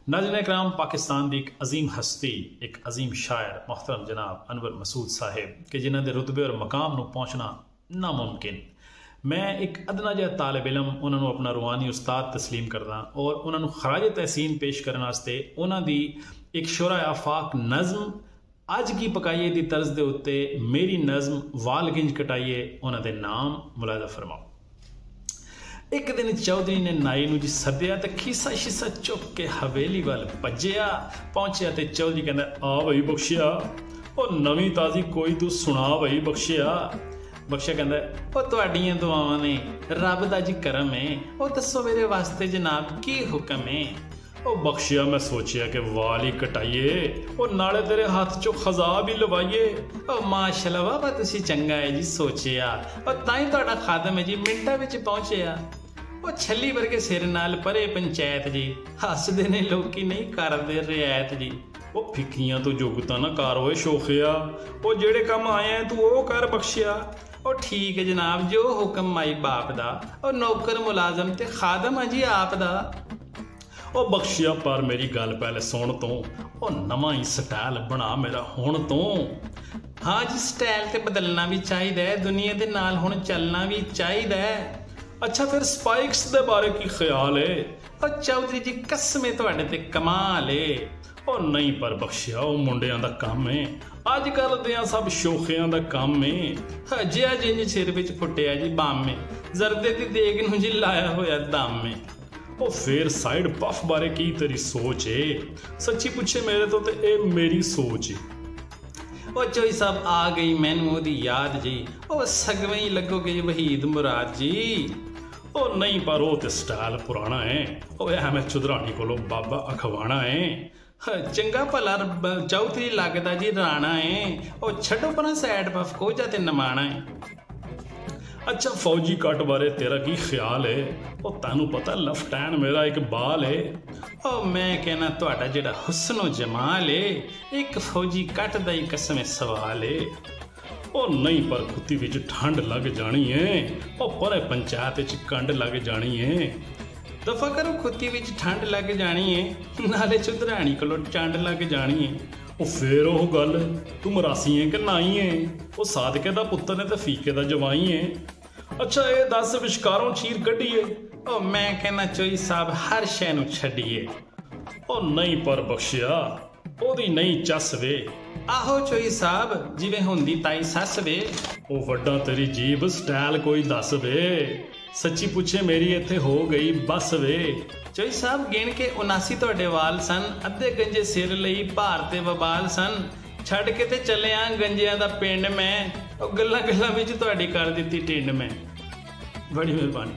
नाज़रीन इकराम, पाकिस्तान की एक अजीम हस्ती, एक अजीम शायर मोहतरम जनाब अनवर मसूद साहिब के जिन्होंने रुतबे और मकाम नूं पहुँचना नामुमकिन। मैं एक अदना जिहा तालिब इलम उन्होंने अपना रूहानी उस्ताद तस्लीम करदा और उन्होंने खराज तहसीन पेश करने वास्ते उन्होंने एक शुरा आफाक नज़म अज की पकाइए की तर्ज के उत्ते मेरी नज़म वाल गिंज कटाइए उन्होंने नाम मुलाजा फरमाओ। एक दिन चौधरी ने नाई नूं जी सद्या तो खीसा शीसा चुक के हवेली वाल भज्जिया। पहुंचया तो चौधरी कहंदा आ बई बख्शिया, ओ नवी ताज़ी कोई तू सुना बई बख्शिया। बख्शिया कहंदा ओ तुहाडीआं दुआवां ने रब दा जी करम है, ओ दसो मेरे वास्ते जनाब की हुक्म है। ओ बख्शिया मैं सोचिया कि वाल ही कटाइए और नाले तेरे हाथ चो खजा भी लवाइए। ओ माशाअल्लाह बाबा तुसी चंगा है जी सोचिया, और ताई तुहाडा खादम है जी मिंटां विच पहुंचिया। ओ छली वर्गे सिर नाल परे पंचायत जी, हसदे ने लोकी नहीं करदे रियायत जी। ओ फिक्कियां तो जुगता ना कर होए शोखिया, ओ जेड़े काम आए हैं तू ओ कर बख्शिया। ओ ठीक है जनाब जो हुक्म माई बाप दा, ओ नौकर मुलाजम ते खादम है जी आप दा। ओ बख्शिया पर मेरी गल पहले सुन तो, ओ नवा ही स्टाइल बना मेरा हुण तो। हाँ जी स्टाइल ते बदलना भी चाहिए, दुनिया दे नाल हुण चलना भी चाहिए। अच्छा फिर स्पाइक्स दे बारे की ख्याल है? और चौधरी जी कसमे तुहाडे ते कमाल है। ओ नहीं पर बख्शिया ओ मुंडियां दा काम है, अजकल दियां सब शोखियां दा काम है। जिया जिंज सिर विच फुटिया जी बाम में, जरदे दी देग नूं जी लाया होया दम में। ओ फिर साइड पफ बारे की तेरी सोच है? सच्ची पूछे मेरे तो ए मेरी सोच है। ओ चोई साहब आ गई मैनू ओदी याद जी, ओ सगवें ही लगोगे वहीद मुराद जी। ओ नहीं पर ओ ते स्टाइल पुराना है, ओ मैं चुधरानी कोलों बाबा अखवाना है। चंगा भला चौधरी लगदा जी राणा है, ओ छड्डो परा सैड पफ को जाते नमाना है। अच्छा फौजी कट बारे तेरा की ख्याल है? ओ तैनू पता लफटैन मेरा एक बाल है। ओ मैं कहना तुहाडा जेड़ा हुस्नो जमाल है, एक फौजी कट दा ही कसम सवाल है। ओ नहीं पर कुत्ती विच ठंड लग जानी है, ओ परे पंचायत विच कंड लग जानी है। दफा करो कुत्ती विच ठंड लग जानी है, नाले चुधरानी कोलों चंड लग जानी है। ओ फिर ओह गल तू मरासी है कि नाई है? ओ सादके दा पुत्तर ने तो फीके दा जवाई है। अच्छा ये दस विशकारों चीर कढ़िए? ओ मैं कहना चोई साहब हर शै नूं छड्डिए। ओ नहीं पर बख्शिया ओदी नहीं चस वे। आहो चोई साहब जिवें हुंदी ताई सस वे। ओ वड्डा तेरी जीब स्टाइल कोई दस वे। सच्ची पूछे मेरी इत्थे हो गई बस वे। चोई साहब गिण के 79 तुहाडे वाल सन, अद्धे गंजे सिर लई भार ते वबाल सन। छड़ के ते चलिया गंजियां दा पिंड मैं, गल्लां गल्लां विच तुहाडी कर दित्ती टिंड मैं। बड़ी मेहरबानी।